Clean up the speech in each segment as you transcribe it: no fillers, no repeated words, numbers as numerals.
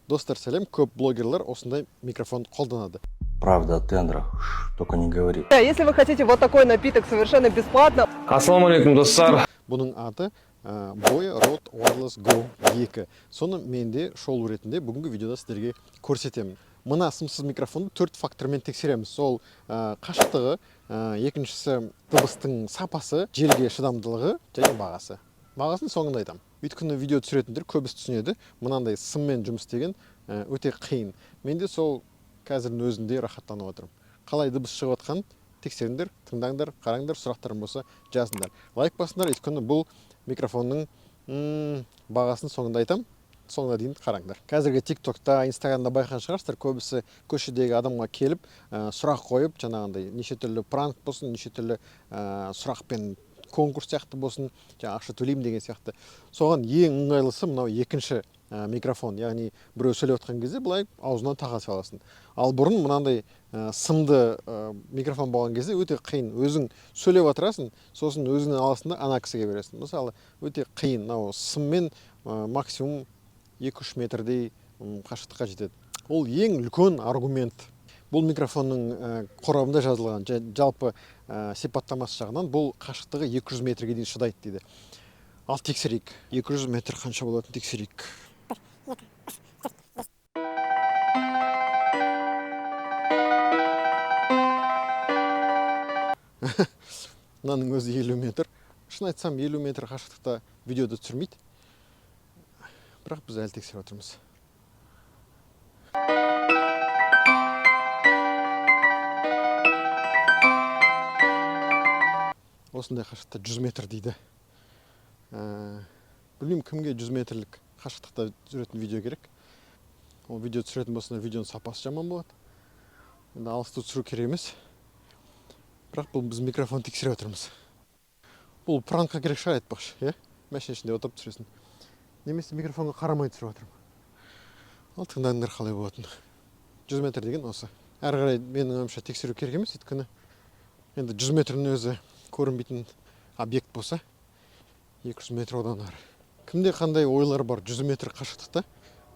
Достар, сәлем. Көп блогерлер осындай микрофон қолданады. Правда, от тендера, только не говори. Если вы хотите вот такой напиток совершенно бесплатно. Ассаламу алейкум, достар. Бұның аты Boy Rode Wireless Go 2. Соны мен де шоу ретінде бүгінгі видеода сіздерге көрсетемін. Мына сымсыз микрофонды 4 фактормен тексереміз. Сол қашықтығы, екіншісі дыбыстың сапасы, желге шыдамдылығы және бағасы. Бағасын соңында айтамын. Өйткені видео түсіретіндер көбісі түсінеді. Мынандай сыммен жұмыс істеген өте қиын. Мен де сол қазірдің өзінде рахаттанып отырмын. Қалай дыбыс шығып жатқан тексеріңдер, тыңдаңдар, қараңдар, сұрақтарың болса жазыңдар. Лайк басыңдар, өйткені бұл микрофонның бағасын соңында айтамын. Соңына дейін қараңдар. Қазіргі TikTokта, Instagramда байқан шығарсыздар, көбісі көшедегі адамға келіп, сұрақ қойып, жаңағындай неше түрлі пранк болсын, неше түрлі сұрақпен конкурс сияқты болсын, ақша төлеймін деген сияқты. Соған ең ыңғайлысы мынау екінші микрофон, яғни біреу сөйлеп отқан кезде былай аузынан таға саласың. Ал бұрын мынандай сымды микрофон болған кезде өте қиын. Өзің сөйлеп отырасың, сосын өзіңнен аласың да ана кісіге бересің. Мысалы, өте қиын. Мынау сыммен максимум 2-3 метрдей қашықтыққа жетеді. Ол ең үлкен аргумент. Бұл микрофонның қорабында жазылған, жалпы сипаттамасы жағынан бұл қашықтығы 200 метрге дейін шыдайды дейді. Ал тексерейік. 200 метр қанша болатын тексерейік. Мынаның өзі 50 метр. Шын айтсам 50 метр қашықтықта видеода түсірмейді. Бірақ біз әлі тексеріп отырмыз. Осындай қашықтықта 100 метр дейді. Білмеймін, кімге 100 метрлік қашықтықта жүретін видео керек. Ол видео түсіретін болсында видеоның сапасы жаман болады. Енді алысты түсіру керек емес. Бірақ бұл біз микрофон тексеріп отырмыз. Бұл пранкқа керек шығар айтпақшы, е? Мәшін ішінде отырып түсіресің. Немесе микрофонға қарамай түсіріп отырмын. Ал тыңдаңдар қалай болатын. 100 метр деген осы. Әрі қарай менің ойымша тексеру керек емес, өйткені енді 100 метрдің өзі көрінбейтін объект болса, 200 метр одан ары. Кімде қандай ойлар бар 100 метр қашықтықта,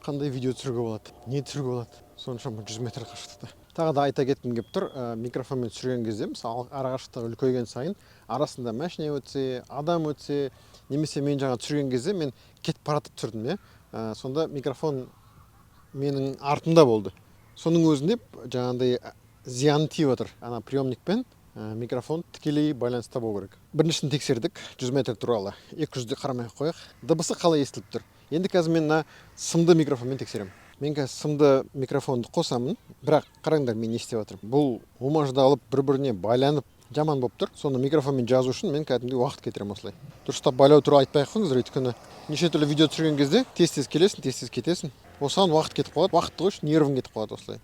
қандай видео түсіруге болады, не түсіруге болады, соншама 100 метр қашықтықта. Тағы да айта кеткім келіп тұр, микрофонмен түсірген кезде, мысалы, ара қашықтығы үлкейген сайын, арасында машина өтсе, адам өтсе, немесе мен жаңа түсірген кезде мен кетіп баратып түсірдім, сонда микрофон менің артымда болды. Соның өзінде жаңағындай зияны тиіп отыр. Ана приемникпен микрофон тікелей байланыста болу керек. Біріншісін тексердік 100 метр туралы. 200-ді қарамай қояйық. Дыбысы қалай естіліп тұр? Енді қазір мен сымды микрофонмен тексеремін. Мен қазір сымды микрофонды қосамын, бірақ қараңдар мен не істеп жатырмын. Бұл умаждалып, бір-біріне байланып жаман болып тұр. Соны микрофонмен жазу үшін мен кәдімгідей уақыт кетіремін осылай. Дұрыстап байлау туралы айтпай ақ қойыңыздар, өйткені неше түрлі видео түсірген кезде тез-тез келесің, тез-тез кетесің. Осыған уақыт кетіп қалады, уақытты қойшы, нервің кетіп қалады осылай.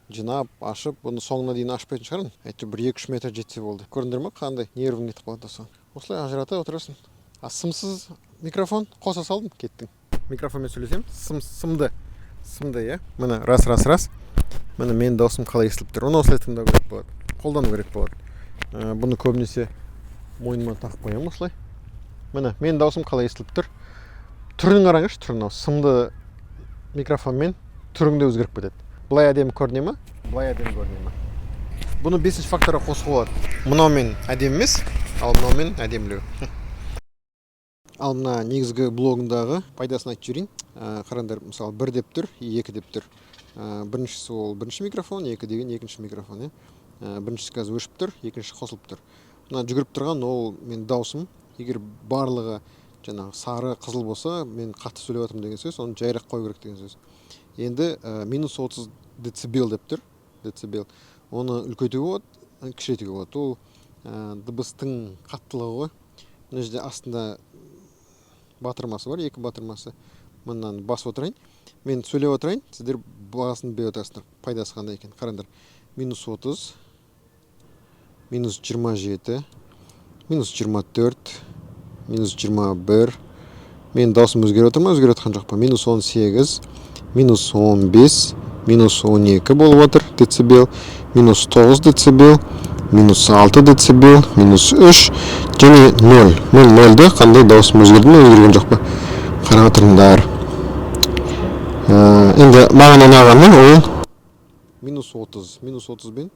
Жинап, ашып, бұны соңына дейін ашпайтын шығармын. Әйтеуір 1-2 метр жетсе болды. Көрдіңдер ме, қандай нервің кетіп қалады осыған. Осылай ажырата отырасың. Сымсыз микрофон қоса салдым, кеттің. Микрофонмен сөйлесем, сымды, иә. Міне рас. Міне менің даусым қалай естіліп тұр. Оны осылай тыңдау керек болады. Қолдану керек болады. Бұны көбінесе мойныма тағып қоямын осылай. Міне менің даусым қалай естіліп тұр. Түрін қараңызшы, түрін. Сымды микрофонмен түріңде өзгеріп кетеді. Былай әдемі көріне ме? Былай әдемі көріне ме? Бұны 5-ші факторға қосуға болады. Мынаумен әдемі емес, ал мынаумен әдемілеу. Ал мына негізгі блогындағы пайдасын айтып жіберейін. Қараңдар, мысалы 1 деп тұр, 2 деп тұр. Біріншісі ол бірінші микрофон, 2 деген екінші микрофон. Біріншісі қазір өшіп тұр, екіншісі қосылып тұр. Мына жүгіріп тұрған ол мен даусым. Егер барлығы жаңағы сары, қызыл болса, мен қатты сөйлеп жатырмын деген сөз, оны жайырақ қою керек деген сөз. Енді -30 децибел деп тұр. Децибел. Оны үлкейтуге болады, кішірейтуге болады. Ол дыбыстың қаттылығы ғой. Мына жерде астында батырмасы бар, 2 батырмасы. Мынаны басып отырайын. Мен сөйлеп отырайын, сіздер бағасын беріп отырасыздар. Пайдасы қандай екен. Қараңдар. -30, -27, -24, -21. Мен даусым өзгеріп отыр ма? Өзгеріп отқан жоқ па? -18, -15, -12 болып отыр децибел, -9 децибел, -6 децибел, -3 және 0. Мен 0-ды қандай даусым өзгерді ме, өзгерген жоқ па? Қарап отырыңдар. Енді маған ұнағаны ол -30 бен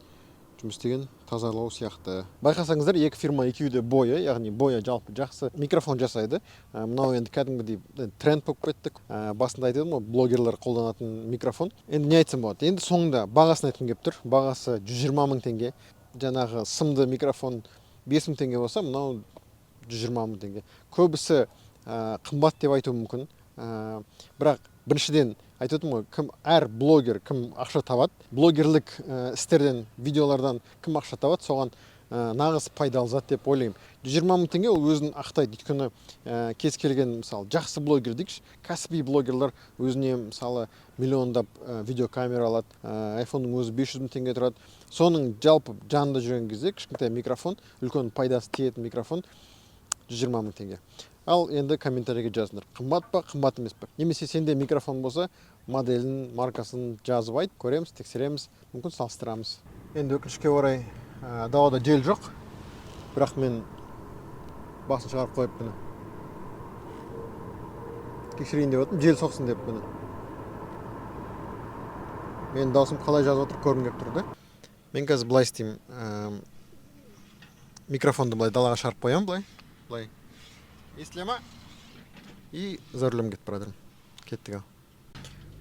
жұмыс істеген тазалау сияқты. Байқасаңыздар, екі фирма екеуі де боя, яғни боя жалпы жақсы микрофон жасайды. Мынау енді кәдімгідей тренд болып кетті. Басында айтып едім ғой, блогерлер қолданатын микрофон. Енді не айтсам болады? Енді соңында бағасын айтқым келіп тұр. Бағасы 120 мың теңге. Жаңағы сымды микрофон 5 мың теңге болса, мынау 120 мың теңге. Көбісі қымбат деп айтуы мүмкін. Бірақ біріншіден айтып отырмын ғой, кім әр блогер кім ақша табады, блогерлік істерден, видеолардан кім ақша табады, соған нағыз пайдалы зат деп ойлаймын. 120 мың теңге ол өзін ақтайды. Өйткені кез келген, мысалы, жақсы блогер дейікші, кәсіби блогерлар өзіне мысалы миллиондап видеокамера алады, айфонның өзі 500 мың теңге тұрады. Соның жалпы жанында жүрген кезде кішкентай микрофон, үлкен пайдасы тиетін микрофон 120 мың теңге. Ал енді комментарийге жазыңдар. Қымбат па, қымбат емес па? Немесе сенде микрофон болса, моделін, маркасын жазып айт, көреміз, тексереміз, мүмкін салыстырамыз. Енді өкінішке орай далада жел жоқ. Бірақ мен басын шығарып қойып міне. Тексерейін деп отырмын, жел соқсын деп міне. Менің даусым қалай жазып отыр, көргім келіп тұр да. Мен қазір былай істеймін. Микрофонды былай далаға шығарып қоямын, былай. Естіле ма? И за рулем кетіп бара жатырмын. Кеттік ал.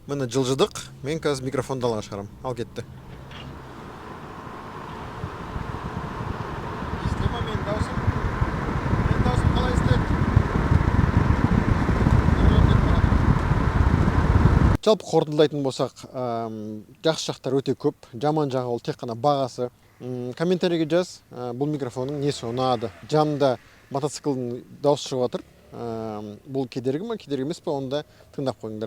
Міне жылжыдық. Мен қазір микрофонды далаға шығарамын. Ал кетті. Естіле ма менің даусым? Менің даусым қалай естіледі? Жалпы қорытындылайтын болсақ, жақсы жақтар өте көп. Жаман жағы ол тек қана бағасы. Комментарийге жаз, бұл микрофонның несі ұнады. Жанында мотоциклдің дауысы шығып жатыр. Бұл кедергі ме, кедергі емес пе, оны да тыңдап қойыңдар.